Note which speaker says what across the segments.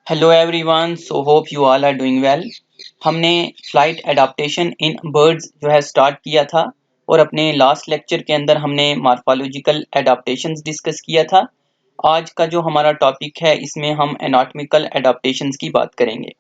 Speaker 1: Hello everyone, so hope you all are doing well. हमने flight adaptation in birds जो है start किया था और अपने लास्ट लेक्चर के अंदर हमने मॉर्फोलॉजिकल एडाप्टेशंस डिस्कस किया था। आज का जो हमारा टॉपिक है इसमें हम एनाटॉमिकल एडाप्टेशंस की बात करेंगे।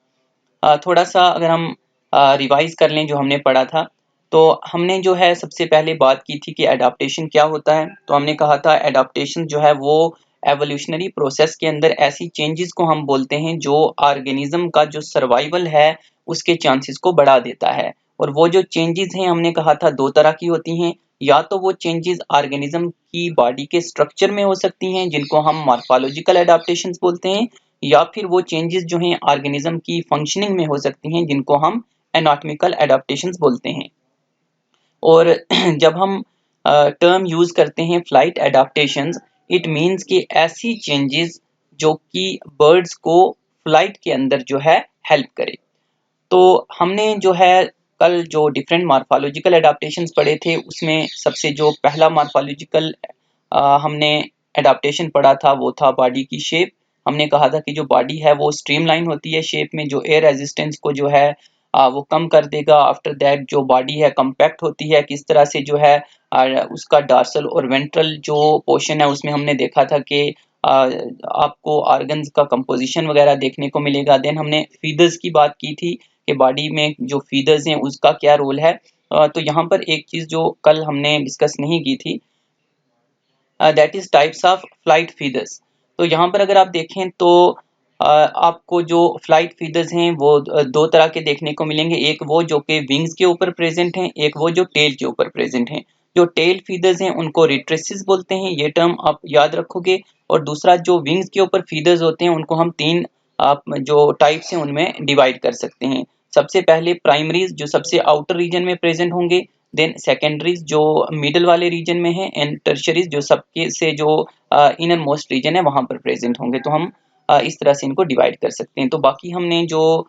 Speaker 1: थोड़ा सा अगर हम रिवाइज कर लें जो हमने पढ़ा था, तो हमने जो है सबसे पहले बात की थी कि एडाप्टेशन क्या होता है। तो हमने कहा था एडाप्टेशन जो है वो एवोल्यूशनरी प्रोसेस के अंदर ऐसी चेंजेस को हम बोलते हैं जो ऑर्गेनिज्म का जो सर्वाइवल है उसके चांसेस को बढ़ा देता है। और वो जो चेंजेस हैं हमने कहा था दो तरह की होती हैं। या तो वो चेंजेस ऑर्गेनिज्म की बॉडी के स्ट्रक्चर में हो सकती हैं जिनको हम मॉर्फोलॉजिकल एडाप्टेशंस बोलते हैं, या फिर वो चेंजेस जो हैं ऑर्गेनिज्म की फंक्शनिंग में हो सकती हैं जिनको हम एनाटॉमिकल एडाप्टेशंस बोलते हैं। और जब हम टर्म यूज करते हैं फ्लाइट एडाप्टेशंस, इट मींस कि ऐसी चेंजेस जो कि बर्ड्स को फ्लाइट के अंदर जो है हेल्प करे। तो हमने जो है कल जो डिफरेंट मॉर्फोलॉजिकल एडाप्टेशंस पढ़े थे उसमें सबसे जो पहला मॉर्फोलॉजिकल हमने एडाप्टेशन पढ़ा था वो था बॉडी की शेप। हमने कहा था कि जो बॉडी है वो स्ट्रीमलाइन होती है शेप में, जो एयर रेजिस्टेंस को जो है वो कम कर देगा। आफ्टर दैट जो बॉडी है कम्पैक्ट होती है, किस तरह से जो है उसका डार्सल और वेंट्रल जो पोर्शन है उसमें हमने देखा था कि आपको ऑर्गन्स का कंपोजिशन वगैरह देखने को मिलेगा। देन हमने फीदर्स की बात की थी कि बॉडी में जो फीदर्स हैं उसका क्या रोल है। तो यहाँ पर एक चीज जो कल हमने डिस्कस नहीं की थी, that is types of flight feathers. तो यहाँ पर अगर आप देखें तो आपको जो फ्लाइट फीदर्स हैं वो दो तरह के देखने को मिलेंगे। एक वो जो कि विंग्स के ऊपर प्रेजेंट हैं, एक वो जो टेल के ऊपर प्रेजेंट हैं। जो टेल फीदर्स हैं उनको रिट्रेसिस बोलते हैं, ये टर्म आप याद रखोगे। और दूसरा जो विंग्स के ऊपर फीदर्स होते हैं उनको हम तीन आप जो टाइप्स हैं उनमें डिवाइड कर सकते हैं। सबसे पहले प्राइमरीज जो सबसे आउटर रीजन में प्रेजेंट होंगे, देन सेकेंडरीज जो मिडल वाले रीजन में है, एंड टर्शरीज जो सबके से जो इनर मोस्ट रीजन है वहां पर प्रेजेंट होंगे। तो हम इस तरह से इनको डिवाइड कर सकते हैं। तो बाकी हमने जो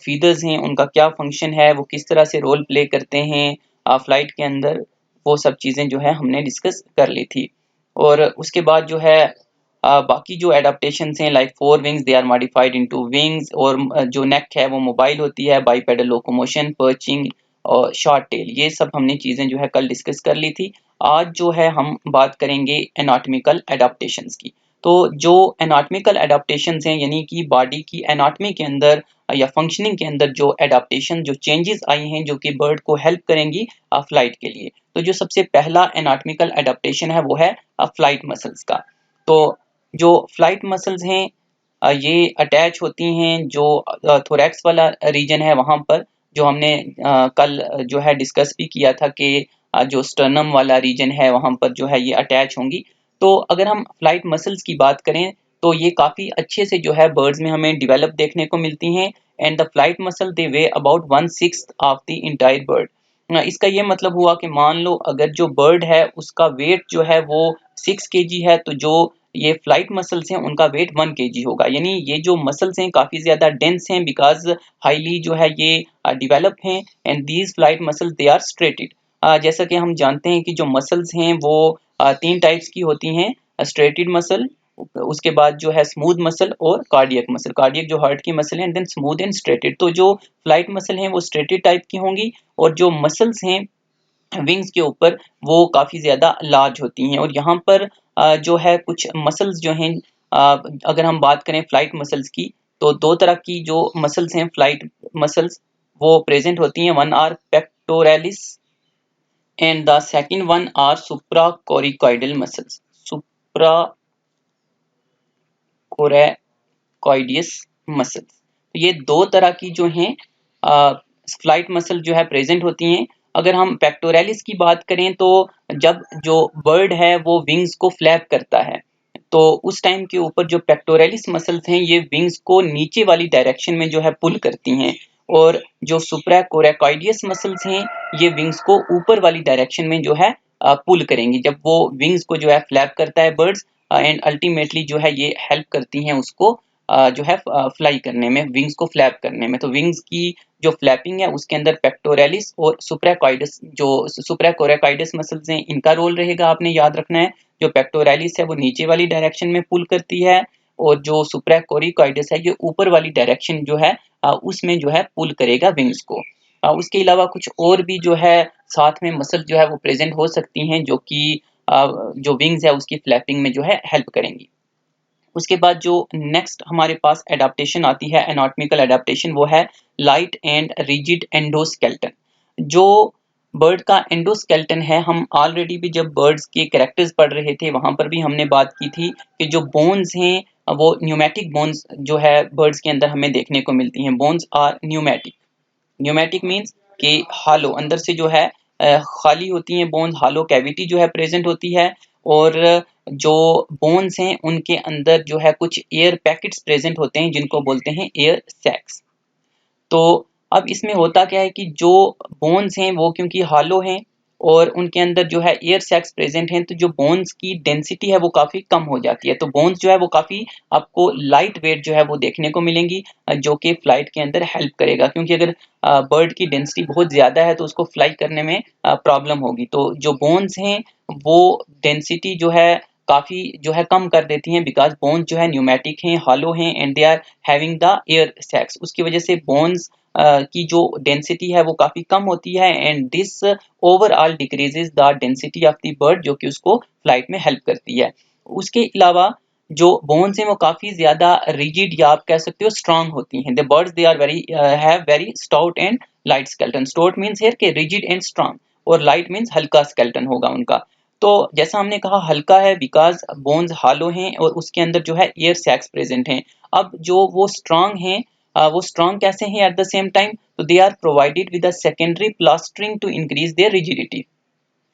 Speaker 1: फीदर्स हैं उनका क्या फंक्शन है, वो किस तरह से रोल प्ले करते हैं फ्लाइट के अंदर, वो सब चीज़ें जो है हमने डिस्कस कर ली थी। और उसके बाद जो है बाकी जो एडाप्टेशन हैं like fore wings they are modified into wings, और जो नेक है वो मोबाइल होती है, बाईपेडल लोकोमोशन, पर्चिंग और शॉर्ट टेल, ये सब हमने चीज़ें जो है कल डिस्कस कर ली थी। आज जो है हम बात करेंगे एनाटॉमिकल एडाप्टेशंस की। तो जो एनाटॉमिकल एडाप्टेशंस हैं यानी कि बॉडी की एनाटॉमी के अंदर या फंक्शनिंग के अंदर जो एडाप्टेशन जो चेंजेस आई हैं जो कि बर्ड को हेल्प करेंगी फ्लाइट के लिए। तो जो सबसे पहला एनाटॉमिकल एडाप्टेशन है वो है फ्लाइट मसल्स का। तो जो फ्लाइट मसल्स हैं ये अटैच होती हैं जो थोरैक्स वाला रीजन है वहां पर, जो हमने कल जो है डिस्कस भी किया था कि जो स्टर्नम वाला रीजन है वहां पर जो है ये अटैच होंगी। तो अगर हम फ्लाइट मसल्स की बात करें तो ये काफी अच्छे से जो है बर्ड्स में हमें डेवलप देखने को मिलती हैं। And the flight muscle they way about 1/6 of the entire bird. इसका ये मतलब हुआ कि मान लो अगर जो बर्ड है उसका वेट जो है वो 6 kg है, तो जो ये फ्लाइट मसल्स हैं उनका वेट 1 kg होगा। यानी ये जो मसल्स हैं काफी ज्यादा डेंस हैं बिकॉज हाईली जो है ये डेवलप हैं। And these flight muscles they are striated. जैसा कि हम जानते हैं कि जो मसल्स हैं वो तीन टाइप्स की होती हैं, स्ट्रेटेड मसल, उसके बाद जो है स्मूथ मसल और कार्डियक मसल। कार्डियक जो हार्ट की मसल है, and then smooth and striated. तो जो फ्लाइट मसल हैं वो स्ट्रेटेड टाइप की होंगी, और जो मसल्स हैं विंग्स के ऊपर वो काफी ज्यादा लार्ज होती हैं। और यहाँ पर जो है कुछ मसल्स जो हैं, अगर हम बात करें फ्लाइट मसल्स की, तो दो तरह की जो मसल्स हैं फ्लाइट मसल्स वो प्रेजेंट होती हैं। One are pectoralis and the second one are supracoracoidal muscles. Supracoracoideus muscles, तो ये दो तरह की जो हैं फ्लाइट मसल जो है प्रेजेंट होती हैं। अगर हम पेक्टोरलिस की बात करें तो जब जो बर्ड है वो विंग्स को फ्लैप करता है, तो उस टाइम के ऊपर जो पेक्टोरलिस मसल्स हैं ये विंग्स को नीचे वाली डायरेक्शन में जो है पुल करती हैं। और जो सुप्राकोरेकॉइडियस मसल्स हैं ये विंग्स को ऊपर वाली डायरेक्शन में जो है पुल करेंगी जब वो विंग्स को जो है फ्लैप करता है बर्ड्स। एंड अल्टीमेटली जो है ये हेल्प करती हैं उसको जो है फ्लाई करने में, विंग्स को फ्लैप करने में। तो विंग्स की जो फ्लैपिंग है उसके अंदर पेक्टोरलिस और सुप्राकोइडस जो सुप्राकोरेकॉइडस मसल्स हैं इनका रोल रहेगा, आपने याद रखना है। जो पेक्टोरलिस है वो नीचे वाली डायरेक्शन में पुल करती है, और जो सुप्राकोरिकोइडस है ये ऊपर वाली डायरेक्शन जो है उसमें जो है पुल करेगा विंग्स को। उसके अलावा कुछ और भी जो है साथ में मसल जो है वो प्रेजेंट हो सकती हैं जो कि जो विंग्स है उसकी फ्लैपिंग में जो है हेल्प करेंगी। उसके बाद जो नेक्स्ट हमारे पास एडाप्टेशन आती है एनाटॉमिकल एडाप्टेशन, वो है लाइट एंड रिजिड एंडोस्केलेटन। जो बर्ड का एंडोस्केलेटन है, हम ऑलरेडी भी जब बर्ड्स के कैरेक्टर्स पढ़ रहे थे वहां पर भी हमने बात की थी कि जो बोन्स हैं वो न्यूमेटिक बोन्स जो है बर्ड्स के अंदर हमें देखने को मिलती हैं। Bones are pneumatic. Pneumatic means कि हालो, अंदर से जो है खाली होती हैं बोन्स, हालो कैविटी जो है प्रेजेंट होती है, और जो बोन्स हैं उनके अंदर जो है कुछ एयर पैकेट्स प्रेजेंट होते हैं जिनको बोलते हैं एयर सैक्स। तो अब इसमें होता क्या है कि जो बोन्स हैं वो क्योंकि हालो हैं और उनके अंदर जो है एयर सैक्स प्रेजेंट हैं, तो जो बोन्स की डेंसिटी है वो काफी कम हो जाती है। तो बोन्स जो है वो काफी आपको लाइट वेट जो है वो देखने को मिलेंगी, जो कि फ्लाइट के अंदर हेल्प करेगा, क्योंकि अगर बर्ड की डेंसिटी बहुत ज्यादा है तो उसको फ्लाई करने में प्रॉब्लम होगी। तो जो बोन्स हैं वो डेंसिटी जो है काफी जो है कम कर देती हैं, बिकॉज बोन्स जो है न्यूमेटिक हैं, हालो हैं, and they are having the air sacs. उसकी वजह से बोन्स की जो डेंसिटी है वो काफी कम होती है, and this overall decreases the density of the bird, जो कि उसको फ्लाइट में हेल्प करती है। उसके अलावा जो बोन्स हैं वो काफी ज्यादा रिजिड या आप कह सकते हो स्ट्रांग होती हैं। The birds they are very have very stout and light skeleton. Stout means here के रिजिड एंड स्ट्रांग, और लाइट मींस हल्का स्केलेटन होगा उनका। तो जैसा हमने कहा हल्का है बिकॉज बोन्स हालो हैं और उसके अंदर जो है एयर सैक्स प्रेजेंट हैं। अब जो वो स्ट्रांग हैं, वो स्ट्रांग कैसे हैं एट द सेम टाइम, तो they are provided with a secondary plastering to increase their rigidity.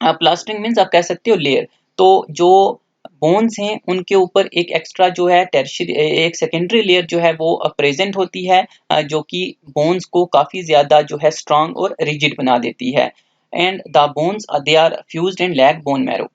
Speaker 1: Plastering means आप कह सकते हो लेयर। तो जो बोन्स हैं उनके ऊपर एक एक्स्ट्रा जो है टर्शियरी, एक सेकेंडरी लेयर जो है वो प्रेजेंट होती है, जो कि बोन्स को काफी ज्यादा जो है स्ट्रांग और रिजिड बना देती है। And the bones they are fused and lack bone marrow.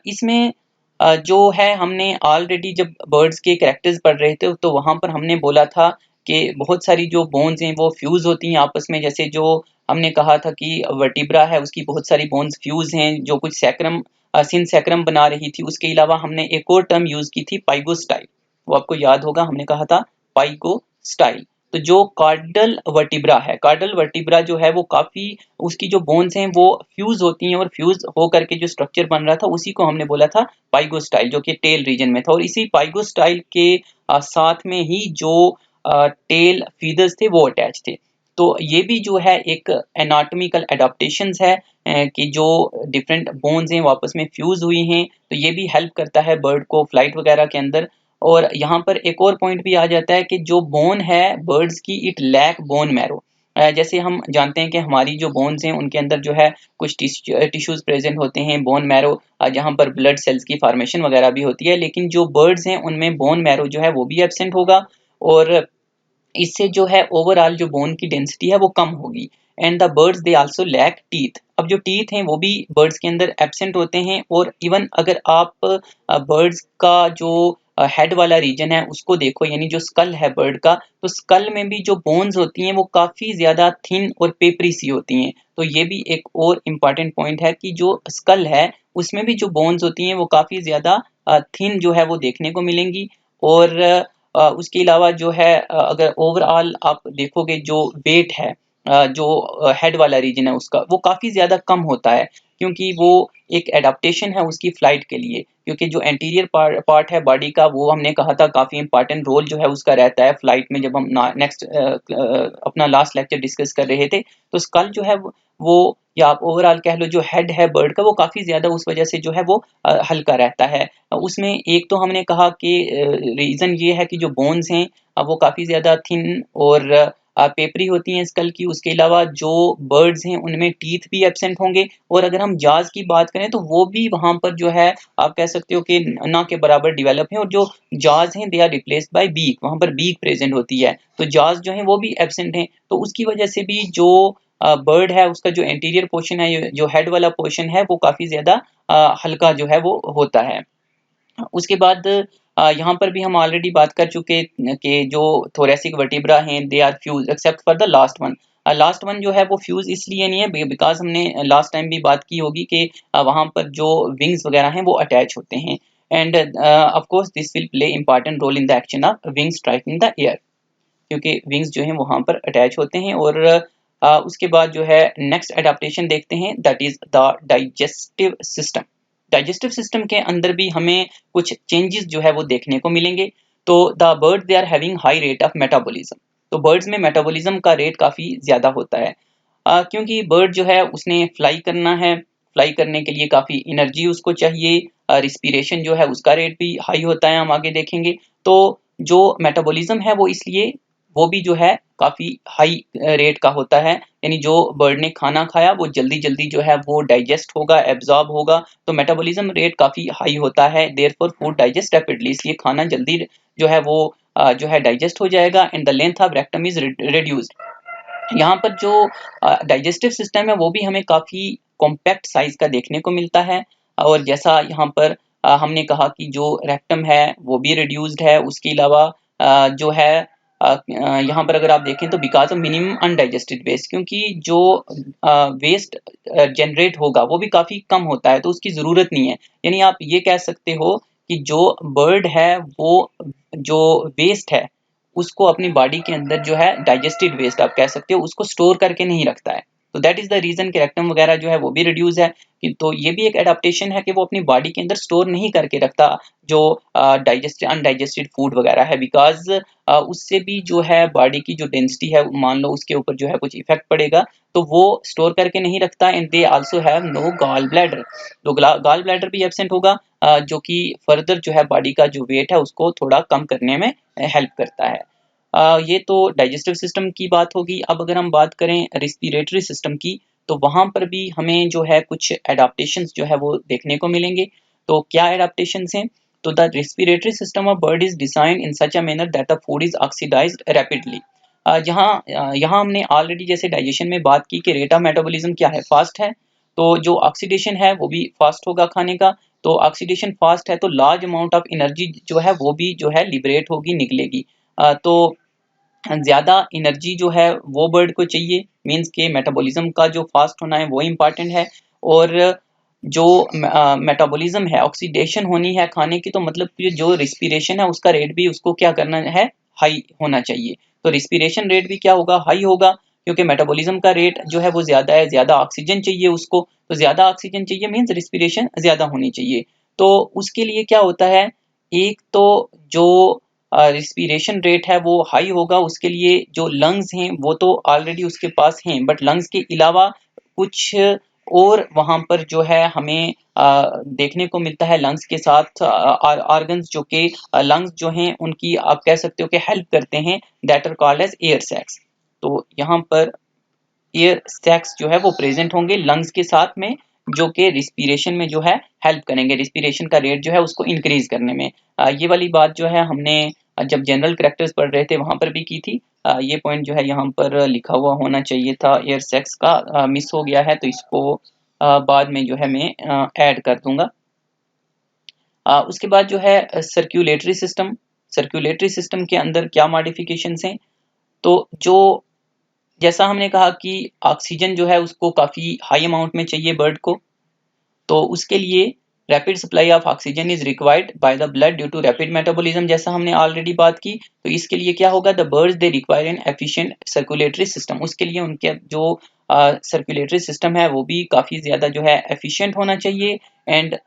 Speaker 1: इसमें जो है हमने ऑलरेडी जब बर्ड्स के कैरेक्टर्स पढ़ रहे थे तो वहां पर हमने बोला था कि बहुत सारी जो बोन्स हैं वो फ्यूज होती हैं आपस में। जैसे जो हमने कहा था कि वर्टिब्रा है उसकी बहुत सारी बोन्स फ्यूज हैं जो कुछ सैक्रम सिन सैक्रम बना रही थी। उसके अलावा हमने एक और टर्म यूज की थी पाइगोस्टाइल, वो आपको याद होगा, हमने कहा था पाइगोस्टाइल। तो जो कार्डल वर्टिब्रा है, कार्डल वर्टिब्रा जो है वो काफी, उसकी जो बोन्स हैं वो फ्यूज होती हैं और फ्यूज हो करके जो स्ट्रक्चर बन रहा था उसी को हमने बोला था पाइगोस्टाइल, जो कि टेल रीजन में था। और इसी पाइगोस्टाइल के साथ में ही जो टेल फीदर्स थे वो अटैच थे। तो ये भी जो है एक एनाटॉमिकल एडाप्टेशंस है, कि जो डिफरेंट बोन्स हैं वापस में फ्यूज हुई हैं, तो ये भी हेल्प करता है बर्ड को फ्लाइट वगैरह के अंदर। और यहाँ पर एक और पॉइंट भी आ जाता है कि जो बोन है बर्ड्स की, इट लैक बोन मैरो। जैसे हम जानते हैं कि हमारी जो बोन्स हैं उनके अंदर जो है कुछ टिश्यूज प्रेजेंट होते हैं, बोन मैरो, जहाँ पर ब्लड सेल्स की फॉर्मेशन वगैरह भी होती है, लेकिन जो बर्ड्स हैं उनमें बोन मैरो जो है वो भी एब्सेंट होगा, और इससे जो है ओवरऑल जो बोन की डेंसिटी है वो कम होगी। And the birds they also lack teeth. अब जो टीथ हैं वो भी बर्ड्स के अंदर एब्सेंट होते हैं, और इवन अगर आप बर्ड्स का जो हेड वाला रीजन है उसको देखो, यानी जो स्कल है बर्ड का, तो स्कल में भी जो बोन्स होती हैं वो काफी ज्यादा थिन और पेपरी सी होती हैं। तो ये भी एक और इम्पॉर्टेंट पॉइंट है कि जो स्कल है उसमें भी जो बोन्स होती हैं वो काफी ज्यादा थिन जो है वो देखने को मिलेंगी। और उसके अलावा जो है अगर ओवरऑल आप देखोगे जो वेट है, जो हेड वाला रीजन है उसका, वो काफी ज्यादा कम होता है, क्योंकि वो एक एडाप्टेशन है उसकी फ्लाइट के लिए। क्योंकि जो एंटीरियर पार्ट है बॉडी का, वो हमने कहा था काफी इंपॉर्टेंट रोल जो है उसका रहता है फ्लाइट में। जब हम नेक्स्ट अपना लास्ट लेक्चर डिस्कस कर रहे थे, तो स्कल जो है वो या आप ओवरऑल कह लो जो हेड है बर्ड का, वो काफी ज्यादा उस वजह से जो है वो हल्का रहता है। उसमें एक तो हमने कहा कि रीजन ये है कि जो बोन्स हैं वो काफी ज्यादा थिन और पेपरी होती हैं स्कल की। उसके अलावा जो बर्ड्स हैं उनमें टीथ भी एब्सेंट होंगे, और अगर हम जाज की बात करें तो वो भी वहां पर जो है आप कह सकते हो कि ना के बराबर डेवलप है। और जो जाज हैं they are replaced by beak, वहां पर बीक प्रेजेंट होती है, तो जाज जो है वो भी एब्सेंट हैं। तो उसकी वजह से भी जो बर्ड है उसका जो एंटीरियर पोर्शन है, जो हेड वाला पोर्शन है, वो काफी ज्यादा हल्का जो है वो होता है। उसके बाद यहाँ पर भी हम ऑलरेडी बात कर चुके कि जो थोरेसिक वर्टिब्रा हैं they are fuse except for the last one. Last one जो है वो फ्यूज इसलिए नहीं है बिकॉज हमने लास्ट टाइम भी बात की होगी कि वहाँ पर जो विंग्स वगैरह हैं वो अटैच होते हैं। And of course this will play important role in the action of wings striking the air, क्योंकि विंग्स जो हैं वहां पर अटैच होते हैं। और उसके बाद जो है नेक्स्ट एडाप्टेशन देखते हैं, that is the digestive system. Digestive system के अंदर भी हमें कुछ चेंजेस जो है वो देखने को मिलेंगे। तो the bird they are having high rate of metabolism. तो बर्ड्स में मेटाबॉलिज्म का रेट काफी ज्यादा होता है, क्योंकि बर्ड जो है उसने फ्लाई करना है, फ्लाई करने के लिए काफी एनर्जी उसको चाहिए। रिस्पिरेशन जो है उसका रेट भी हाई होता है, हम आगे देखेंगे। तो जो मेटाबॉलिज्म है वो इसलिए वो भी जो है काफी हाई रेट का होता है, यानी जो बर्ड ने खाना खाया वो जल्दी जल्दी जो है वो डाइजेस्ट होगा, एब्जॉर्ब होगा। तो मेटाबॉलिज्म रेट काफी हाई होता है, देयरफॉर फूड डाइजेस्ट रैपिडली, इसलिए खाना जल्दी जो है वो जो है डाइजेस्ट हो जाएगा। And the length of rectum is reduced. यहाँ पर जो डाइजेस्टिव सिस्टम है वो भी हमें काफी कॉम्पैक्ट साइज का देखने को मिलता है। और जैसा यहाँ पर हमने कहा कि जो रेक्टम है वो भी रिड्यूस्ड है। उसके अलावा जो है यहाँ पर अगर आप देखें तो because of minimum undigested waste, क्योंकि जो वेस्ट जनरेट होगा वो भी काफी कम होता है, तो उसकी जरूरत नहीं है। यानी आप ये कह सकते हो कि जो बर्ड है वो जो वेस्ट है उसको अपनी बॉडी के अंदर जो है डाइजेस्टेड वेस्ट आप कह सकते हो उसको स्टोर करके नहीं रखता है। तो दैट इज द रीजन कि रेक्टम वगैरह जो है वो भी रिड्यूस है। तो ये भी एक एडाप्टेशन है कि वो अपनी बॉडी के अंदर स्टोर नहीं करके रखता जो डाइजेस्टेड अनडाइजेस्टेड फूड वगैरह है, बिकॉज उससे भी जो है बॉडी की जो डेंसिटी है मान लो उसके ऊपर जो है कुछ इफेक्ट पड़ेगा, तो वो स्टोर करके नहीं रखता। And they also have no gall bladder. तो गॉल ब्लैडर भी एब्सेंट होगा, जो कि फर्दर जो है बॉडी का जो वेट है उसको थोड़ा कम करने में हेल्प करता है। ये तो डाइजेस्टिव सिस्टम की बात होगी। अब अगर हम बात करें रेस्पिरेटरी सिस्टम की, तो वहां पर भी हमें जो है कुछ एडाप्टेशंस जो है वो देखने को मिलेंगे। तो क्या एडाप्टेशंस हैं? तो the respiratory system of bird is design in such a manner that the food is oxidised rapidly. यहाँ हमने ऑलरेडी जैसे डाइजेशन में बात की कि रेट ऑफ मेटाबॉलिज्म क्या है, फास्ट है। तो जो ऑक्सीडेशन है वो भी फास्ट होगा खाने का। तो ऑक्सीडेशन फास्ट है तो लार्ज अमाउंट ऑफ एनर्जी जो है वो भी जो है लिबरेट होगी, निकलेगी। तो ज़्यादा एनर्जी जो है वो बर्ड को चाहिए, मीन्स के मेटाबॉलिज्म का जो फास्ट होना है वो इम्पॉर्टेंट है। और जो मेटाबॉलिज्म है, ऑक्सीडेशन होनी है खाने की, तो मतलब कि जो रिस्पिरेशन है उसका रेट भी उसको क्या करना है, हाई होना चाहिए। तो रिस्पिरेशन रेट भी क्या होगा, हाई होगा, क्योंकि मेटाबॉलिज्म का रेट जो है वो ज़्यादा है, ज़्यादा ऑक्सीजन चाहिए उसको। तो ज़्यादा ऑक्सीजन चाहिए मीन्स रिस्पिरेशन ज़्यादा होनी चाहिए। तो उसके लिए क्या होता है, एक तो जो रिस्पिरेशन रेट है वो हाई होगा, उसके लिए जो लंग्स हैं वो तो ऑलरेडी उसके पास हैं, बट लंग्स के अलावा कुछ और वहां पर जो है हमें देखने को मिलता है लंग्स के साथ ऑर्गन्स, जो कि लंग्स जो हैं उनकी आप कह सकते हो कि हेल्प करते हैं, that are called as air sacs. तो यहाँ पर एयर सैक्स जो है वो प्रेजेंट होंगे लंग्स के साथ में, जो कि रिस्पिरेशन में जो है हेल्प करेंगे, रिस्पिरेशन का रेट जो है उसको इंक्रीज करने में। ये वाली बात जो है हमने जब जनरल करैक्टर्स पढ़ रहे थे वहां पर भी की थी। ये पॉइंट जो है यहाँ पर लिखा हुआ होना चाहिए था, एयर सैक्स का मिस हो गया है, तो इसको बाद में जो है मैं ऐड कर दूंगा। उसके बाद जो है सर्कुलेटरी सिस्टम। सर्कुलेटरी सिस्टम के अंदर क्या मॉडिफिकेशंस हैं? तो जो जैसा हमने कहा कि ऑक्सीजन जो है उसको काफ़ी हाई अमाउंट में चाहिए बर्ड को, तो उसके लिए rapid supply of oxygen is required by the blood due to rapid metabolism, जैसा हमने ऑलरेडी बात की। तो इसके लिए क्या होगा, the birds they require an efficient circulatory system. उसके लिए उनके जो सर्कुलेटरी सिस्टम है वो भी काफ़ी ज़्यादा जो है एफिशिएंट होना चाहिए। एंड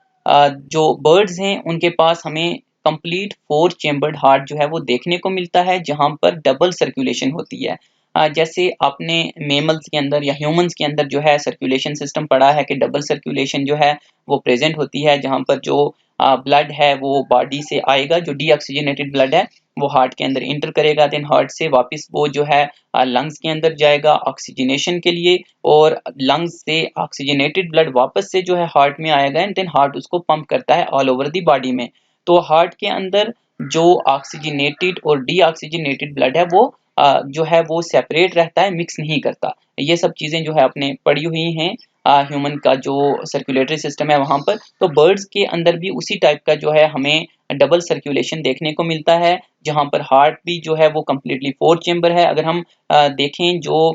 Speaker 1: जो बर्ड्स हैं उनके पास हमें कंप्लीट 4 चेम्बर्ड हार्ट जो है वो देखने को मिलता है, जहां पर डबल सर्कुलेशन होती है। जैसे आपने मेमल्स के अंदर या ह्यूमंस के अंदर जो है सर्कुलेशन सिस्टम पढ़ा है कि डबल सर्कुलेशन जो है वो प्रेजेंट होती है, जहां पर जो ब्लड है वो बॉडी से आएगा, जो डीऑक्सीजनेटेड ब्लड है वो हार्ट के अंदर इंटर करेगा, देन हार्ट से वापस वो जो है लंग्स के अंदर जाएगा ऑक्सीजनेशन के लिए, और लंग्स से ऑक्सीजनेटेड ब्लड वापस से जो है हार्ट में आएगा, एंड देन हार्ट उसको पंप करता है ऑल ओवर दी बॉडी में। तो हार्ट के अंदर जो ऑक्सीजनेटेड और डीऑक्सीजनेटेड ब्लड है वो जो है वो सेपरेट रहता है, मिक्स नहीं करता। ये सब चीजें जो है आपने पढ़ी हुई हैं ह्यूमन का जो सर्कुलेटरी सिस्टम है वहां पर। तो बर्ड्स के अंदर भी उसी टाइप का जो है हमें डबल सर्कुलेशन देखने को मिलता है, जहां पर हार्ट भी जो है वो कम्प्लीटली 4 चेम्बर है। अगर हम देखें जो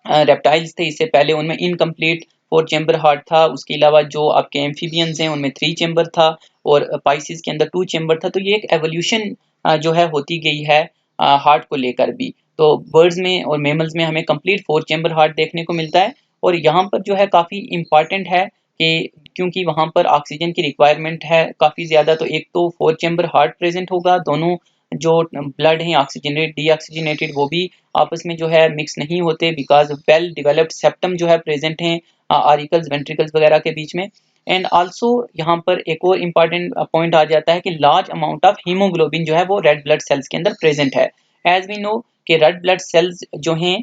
Speaker 1: रेप्टाइल्स थे इससे पहले उनमें इनकम्प्लीट 4 चेम्बर हार्ट था, उसके अलावा जो आपके एम्फीबियंस हैं उनमें 3 चेम्बर था, और पाइसिस के अंदर 2 चेम्बर था। तो ये एक एवोल्यूशन जो है होती गई है हार्ट को लेकर भी। तो बर्ड्स में और मेमल्स में हमें कंप्लीट 4 चेम्बर हार्ट देखने को मिलता है। और यहाँ पर जो है काफ़ी इम्पॉर्टेंट है कि क्योंकि वहाँ पर ऑक्सीजन की रिक्वायरमेंट है काफ़ी ज़्यादा, तो एक तो 4 चेम्बर हार्ट प्रेजेंट होगा, दोनों जो ब्लड हैं ऑक्सीजनेटेड डीऑक्सीजनेटेड वो भी आपस में जो है मिक्स नहीं होते, बिकॉज वेल डेवलप्ड सेप्टम जो है प्रेजेंट हैं ऑरिकल्स वेंट्रिकल्स वगैरह के बीच में। एंड आल्सो यहाँ पर एक और इम्पॉर्टेंट पॉइंट आ जाता है कि लार्ज अमाउंट ऑफ हीमोग्लोबिन जो है वो रेड ब्लड सेल्स के अंदर प्रेजेंट है। एज वी नो कि रेड ब्लड सेल्स जो हैं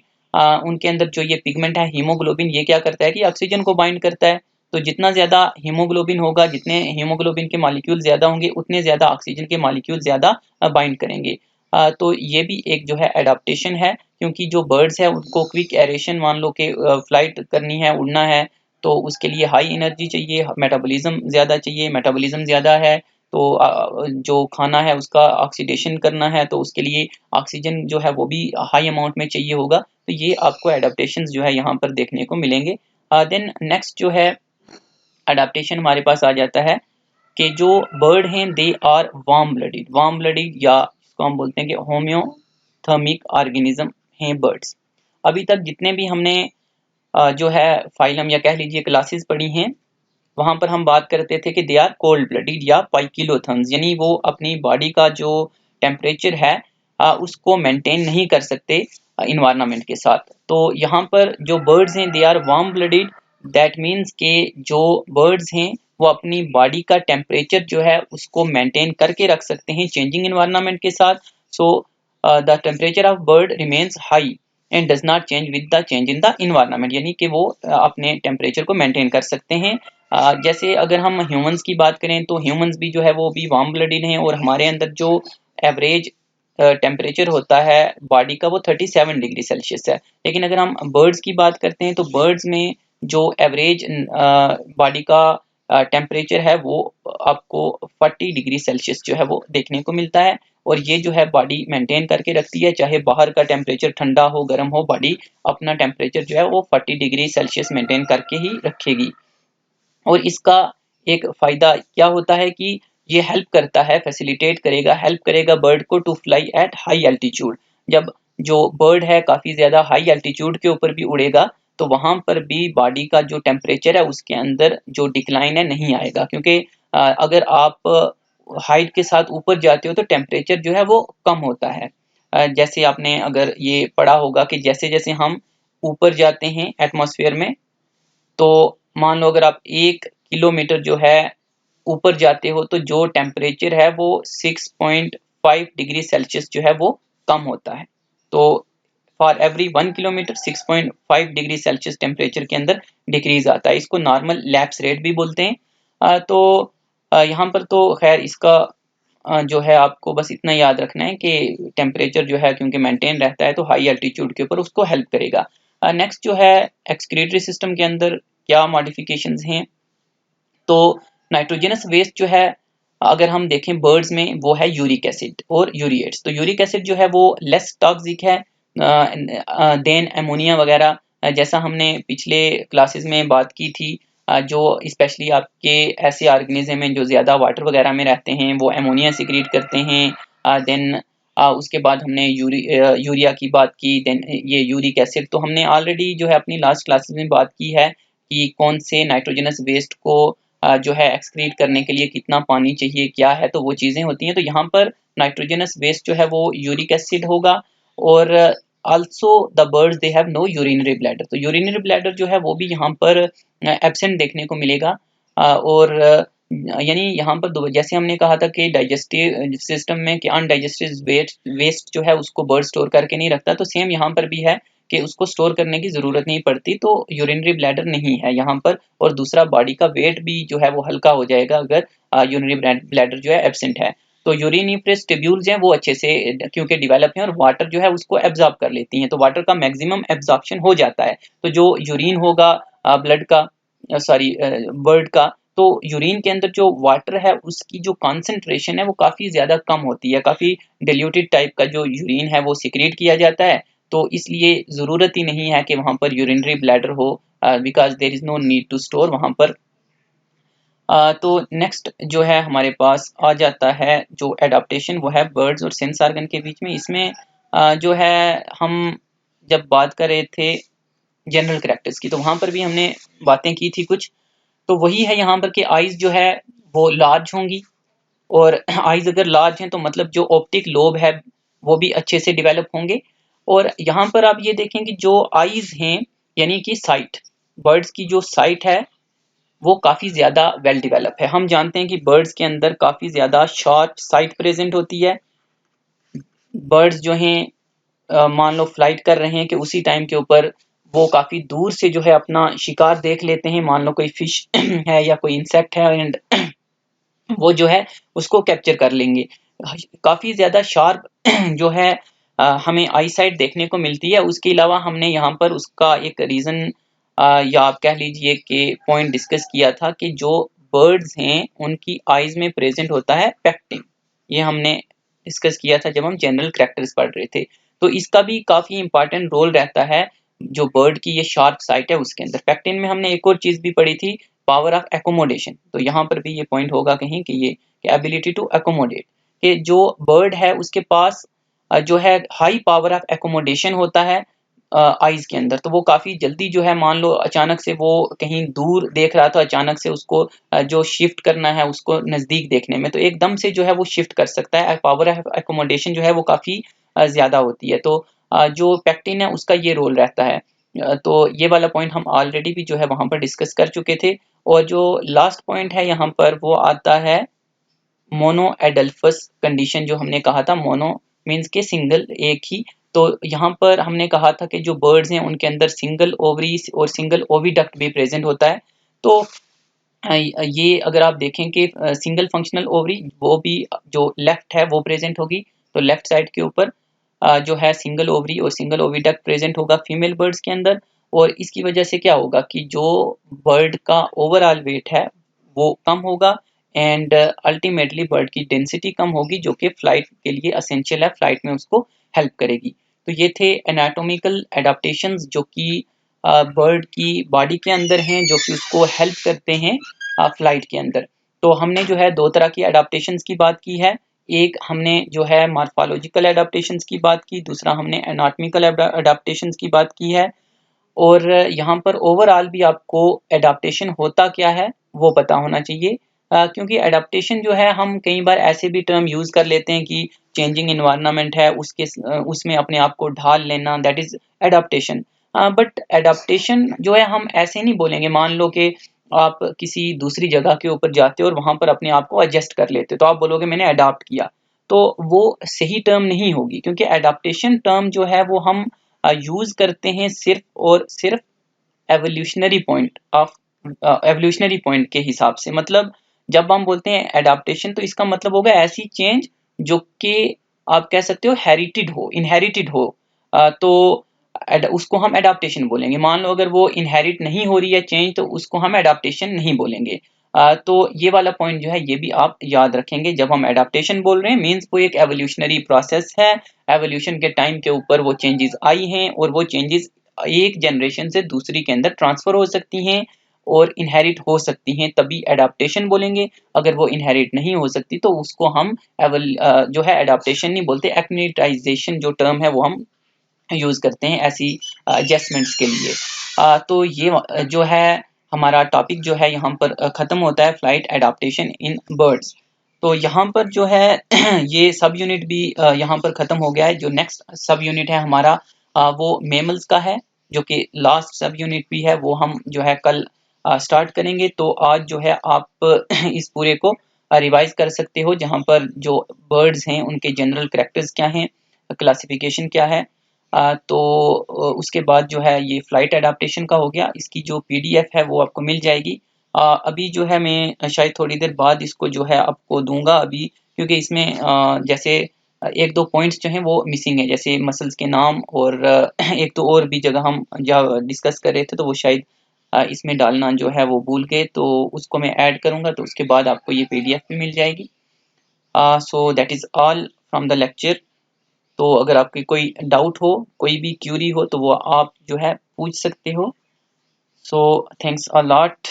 Speaker 1: उनके अंदर जो ये पिगमेंट है हीमोग्लोबिन, ये क्या करता है कि ऑक्सीजन को बाइंड करता है। तो जितना ज़्यादा हीमोग्लोबिन होगा, जितने हीमोग्लोबिन के मॉलिक्यूल ज़्यादा होंगे, उतने ज़्यादा ऑक्सीजन के मॉलिक्यूल ज़्यादा बाइंड करेंगे। तो ये भी एक जो है एडाप्टेशन है, क्योंकि जो बर्ड्स है उनको क्विक एरेशन मान लो कि फ्लाइट करनी है, उड़ना है, तो उसके लिए हाई एनर्जी चाहिए, मेटाबॉलिज्म ज़्यादा चाहिए। मेटाबॉलिज्म ज़्यादा है तो जो खाना है उसका ऑक्सीडेशन करना है, तो उसके लिए ऑक्सीजन जो है वो भी हाई अमाउंट में चाहिए होगा। तो ये आपको एडाप्टेशंस जो है यहाँ पर देखने को मिलेंगे। देन नेक्स्ट जो है एडाप्टेशन हमारे पास आ जाता है कि जो बर्ड हैं दे आर वार्म ब्लडेड या इसको हम बोलते हैं कि होम्योथर्मिक ऑर्गेनिज्म हैं बर्ड्स। अभी तक जितने भी हमने जो है फाइलम या कह लीजिए क्लासेस पढ़ी हैं, वहां पर हम बात करते थे कि दे आर कोल्ड ब्लडेड या पाइकिलोथर्म्स, यानी वो अपनी बॉडी का जो टेम्परेचर है उसको मेंटेन नहीं कर सकते इन्वायरमेंट के साथ। तो यहाँ पर जो बर्ड्स हैं they are warm blooded, that means के जो बर्ड्स हैं वो अपनी बॉडी का टेम्परेचर जो है उसको मेंटेन करके रख सकते हैं चेंजिंग इन्वायरमेंट के साथ। So the temperature of bird remains high and does not change with the change in the environment, यानी कि वो अपने टेम्परेचर को मेंटेन कर सकते हैं। जैसे अगर हम ह्यूमंस की बात करें तो ह्यूमंस भी जो है वो भी वार्म ब्लडेड हैं, और हमारे अंदर जो एवरेज टेम्परेचर होता है बॉडी का वो 37 डिग्री सेल्सियस है। लेकिन अगर हम बर्ड्स की बात करते हैं तो बर्ड्स में जो एवरेज बॉडी का टेम्परेचर है वो आपको 40 डिग्री सेल्सियस जो है वो देखने को मिलता है। और ये जो है बॉडी मेंटेन करके रखती है, चाहे बाहर का टेम्परेचर ठंडा हो गर्म हो, बॉडी अपना टेम्परेचर जो है वो 40 डिग्री सेल्सियस मेंटेन करके ही रखेगी। और इसका एक फ़ायदा क्या होता है कि ये हेल्प करता है, फैसिलिटेट करेगा, हेल्प करेगा बर्ड को to fly at high altitude. जब जो बर्ड है काफ़ी ज़्यादा हाई एल्टीट्यूड के ऊपर भी उड़ेगा, तो वहाँ पर भी बॉडी का जो टेम्परेचर है उसके अंदर जो डिक्लाइन है नहीं आएगा, क्योंकि अगर आप हाइट के साथ ऊपर जाते हो तो टेम्परेचर जो है वो कम होता है। जैसे आपने अगर ये पढ़ा होगा कि जैसे जैसे हम ऊपर जाते हैं एटमॉस्फेयर में, तो मान लो अगर आप 1 किलोमीटर जो है ऊपर जाते हो तो जो टेम्परेचर है वो 6.5 डिग्री सेल्सियस जो है वो कम होता है। तो for every 1 kilometre 6.5 degree Celsius temperature के अंदर डिक्रीज आता है। इसको नॉर्मल लैप्स रेट भी बोलते हैं। तो यहाँ पर तो खैर इसका जो है आपको बस इतना याद रखना है कि टेम्परेचर जो है क्योंकि मेंटेन रहता है तो हाई एल्टीट्यूड के ऊपर उसको हेल्प करेगा। नेक्स्ट जो है एक्सक्रीटरी सिस्टम के अंदर क्या मॉडिफिकेशंस हैं, तो नाइट्रोजनस वेस्ट जो है अगर हम देखें बर्ड्स में वो है यूरिक एसिड और यूरिएट्स। तो यूरिक एसिड जो है वो लेस टॉक्सिक है देन अमोनिया वगैरह। जैसा हमने पिछले क्लासेस में बात की थी, जो स्पेशली आपके ऐसे ऑर्गेनिज्म हैं जो ज़्यादा वाटर वगैरह में रहते हैं वो अमोनिया सिक्रीट करते हैं। देन उसके बाद हमने यूरिया की बात की, देन ये यूरिक एसिड। तो हमने ऑलरेडी जो है अपनी लास्ट क्लासेस में बात की है कि कौन से नाइट्रोजनस वेस्ट को जो है एक्सक्रीट करने के लिए कितना पानी चाहिए, क्या है, तो वो चीज़ें होती हैं। तो यहाँ पर नाइट्रोजनस वेस्ट जो है वो यूरिक एसिड होगा। और also the birds they have no urinary bladder. तो यूरिनरी ब्लैडर जो है वो भी यहाँ पर एब्सेंट देखने को मिलेगा। और यानी यहाँ पर जैसे हमने कहा था कि डाइजेस्टिव सिस्टम में कि अनडाइजेस्टेड वेस्ट जो है उसको बर्ड स्टोर करके नहीं रखता, तो सेम यहाँ पर भी है कि उसको स्टोर करने की ज़रूरत नहीं पड़ती। तो यूरिनरी ब्लैडर नहीं है यहाँ पर। और दूसरा बॉडी का वेट भी जो है वो हल्का हो जाएगा अगर यूरिनरी ब्लैडर जो है एब्सेंट है। तो यूरिनिफ्रेस ट्यूब्यूल्स हैं वो अच्छे से क्योंकि डेवलप हैं और वाटर जो है उसको एब्जॉर्ब कर लेती हैं, तो वाटर का मैक्सिमम एब्जॉर्प्शन हो जाता है। तो जो यूरिन होगा ब्लड का बर्ड का, तो यूरिन के अंदर जो वाटर है उसकी जो कॉन्सेंट्रेशन है वो काफ़ी ज़्यादा कम होती है, काफ़ी डिल्यूटेड टाइप का जो यूरिन है वो सिक्रेट किया जाता है। तो इसलिए ज़रूरत ही नहीं है कि वहाँ पर यूरिनरी ब्लैडर हो, because there is no need to store वहाँ पर तो नेक्स्ट जो है हमारे पास आ जाता है जो एडाप्टेशन, वो है बर्ड्स और सेंस ऑर्गन के बीच में। इसमें जो है हम जब बात कर रहे थे जनरल कैरेक्टर्स की, तो वहां पर भी हमने बातें की थी कुछ। तो वही है यहाँ पर कि आइज जो है वो लार्ज होंगी, और आइज अगर लार्ज हैं तो मतलब जो ऑप्टिक लोब है वो भी अच्छे से डेवलप होंगे। और यहाँ पर आप ये देखें कि जो आइज हैं यानी कि साइट, बर्ड्स की जो साइट है वो काफी ज्यादा वेल डेवलप है। हम जानते हैं कि बर्ड्स के अंदर काफी ज्यादा शार्प साइट प्रेजेंट होती है। बर्ड्स जो हैं मान लो फ्लाइट कर रहे हैं कि उसी टाइम के ऊपर वो काफी दूर से जो है अपना शिकार देख लेते हैं, मान लो कोई फिश है या कोई इंसेक्ट है, एंड वो जो है उसको कैप्चर कर लेंगे। काफी ज्यादा शार्प जो है हमें आई साइट देखने को मिलती है। उसके अलावा हमने यहाँ पर उसका एक रीजन या आप कह लीजिए कि पॉइंट डिस्कस किया था कि जो बर्ड्स हैं उनकी आईज में प्रेजेंट होता है पेक्टिन। ये हमने डिस्कस किया था जब हम जनरल कैरेक्टर्स पढ़ रहे थे। तो इसका भी काफी इंपॉर्टेंट रोल रहता है जो बर्ड की ये शार्प साइट है उसके अंदर। पेक्टिन में हमने एक और चीज भी पढ़ी थी, पावर ऑफ एकोमोडेशन। तो यहाँ पर भी ये पॉइंट होगा कहीं कि ये एबिलिटी टू एकोमोडेट, कि जो बर्ड है उसके पास जो है हाई पावर ऑफ एकोमोडेशन होता है आइज के अंदर। तो वो काफी जल्दी जो है, मान लो अचानक से वो कहीं दूर देख रहा था, अचानक से उसको जो शिफ्ट करना है उसको नजदीक देखने में, तो एकदम से जो है वो शिफ्ट कर सकता है। पावर ऑफ एकोमोडेशन जो है वो काफी ज्यादा होती है। तो जो पेक्टिन है उसका ये रोल रहता है। तो ये वाला पॉइंट हम ऑलरेडी भी जो है वहां पर डिस्कस कर चुके थे। और जो लास्ट पॉइंट है यहाँ पर वो आता है मोनो एडल्फस कंडीशन। जो हमने कहा था मोनो मीन्स के सिंगल, एक ही। तो यहाँ पर हमने कहा था कि जो बर्ड्स हैं उनके अंदर सिंगल ओवरी और सिंगल ओविडक्ट भी प्रेजेंट होता है। तो ये अगर आप देखें कि सिंगल फंक्शनल ओवरी वो भी जो लेफ्ट है वो प्रेजेंट होगी, तो लेफ्ट साइड के ऊपर जो है सिंगल ओवरी और सिंगल ओविडक्ट प्रेजेंट होगा फीमेल बर्ड्स के अंदर। और इसकी वजह से क्या होगा कि जो बर्ड का ओवरऑल वेट है वो कम होगा, एंड अल्टीमेटली बर्ड की डेंसिटी कम होगी, जो कि फ्लाइट के लिए असेंशियल है, फ्लाइट में उसको हेल्प करेगी। तो ये थे एनाटॉमिकल एडाप्टेशंस जो कि बर्ड की बॉडी के अंदर हैं, जो कि उसको हेल्प करते हैं फ्लाइट के अंदर। तो हमने जो है दो तरह की एडाप्टेशंस की बात की है। एक हमने जो है मॉर्फोलॉजिकल एडाप्टेशंस की बात की, दूसरा हमने एनाटॉमिकल एडाप्टेशंस की बात की है। और यहाँ पर ओवरऑल भी आपको एडाप्टेशन होता क्या है वो पता होना चाहिए। क्योंकि एडाप्टेशन जो है हम कई बार ऐसे भी टर्म यूज कर लेते हैं कि चेंजिंग इन्वायरमेंट है उसके उसमें अपने आप को ढाल लेना, that is adaptation. But adaptation जो है हम ऐसे नहीं बोलेंगे। मान लो कि आप किसी दूसरी जगह के ऊपर जाते हो और वहां पर अपने आप को एडजस्ट कर लेते हो, तो आप बोलोगे मैंने अडाप्ट किया। तो वो सही टर्म नहीं होगी, क्योंकि एडाप्टेशन टर्म जो है वो हम यूज करते हैं सिर्फ और सिर्फ evolutionary point of evolutionary point के हिसाब से। मतलब जब हम बोलते हैं एडाप्टेशन तो इसका मतलब होगा ऐसी चेंज जो कि आप कह सकते हो हेरिटेड हो, इनहेरिटेड हो। तो उसको हम एडाप्टेशन बोलेंगे। मान लो अगर वो इनहेरिट नहीं हो रही है चेंज, तो उसको हम एडाप्टेशन नहीं बोलेंगे। तो ये वाला पॉइंट जो है ये भी आप याद रखेंगे जब हम एडाप्टेशन बोल रहे हैं। मीन्स वो एक एवोल्यूशनरी प्रोसेस है, एवोल्यूशन के टाइम के ऊपर वो चेंजेस आई हैं, और वो चेंजेस एक जनरेशन से दूसरी के अंदर ट्रांसफर हो सकती हैं और इनहेरिट हो सकती हैं, तभी एडाप्टेशन बोलेंगे। अगर वो इनहेरिट नहीं हो सकती तो उसको हम जो है एडाप्टेशन नहीं बोलते, एक्लिमेटाइजेशन जो टर्म है वो हम यूज करते हैं ऐसी एडजस्टमेंट्स के लिए। तो ये जो है हमारा टॉपिक जो है यहाँ पर खत्म होता है, फ्लाइट एडाप्टेशन इन बर्ड्स। तो यहाँ पर जो है ये सब यूनिट भी यहाँ पर खत्म हो गया है। जो नेक्स्ट सब यूनिट है हमारा वो मेमल्स का है, जो कि लास्ट सब यूनिट भी है, वो हम जो है कल स्टार्ट करेंगे। तो आज जो है आप इस पूरे को रिवाइज कर सकते हो, जहाँ पर जो बर्ड्स हैं उनके जनरल कैरेक्टर्स क्या हैं, क्लासिफिकेशन क्या है। तो उसके बाद जो है ये फ्लाइट एडाप्टेशन का हो गया। इसकी जो पीडीएफ है वो आपको मिल जाएगी। अभी जो है मैं शायद थोड़ी देर बाद इसको जो है आपको दूंगा अभी, क्योंकि इसमें जैसे एक दो पॉइंट्स जो हैं वो मिसिंग है, जैसे मसल्स के नाम, और एक तो और भी जगह हम जब डिस्कस कर रहे थे तो वो शायद इसमें डालना जो है वो भूल गए, तो उसको मैं ऐड करूंगा, तो उसके बाद आपको ये पीडीएफ भी मिल जाएगी। So that is all from the lecture. तो अगर आपकी कोई डाउट हो, कोई भी क्यूरी हो, तो वो आप जो है पूछ सकते हो। So thanks a lot.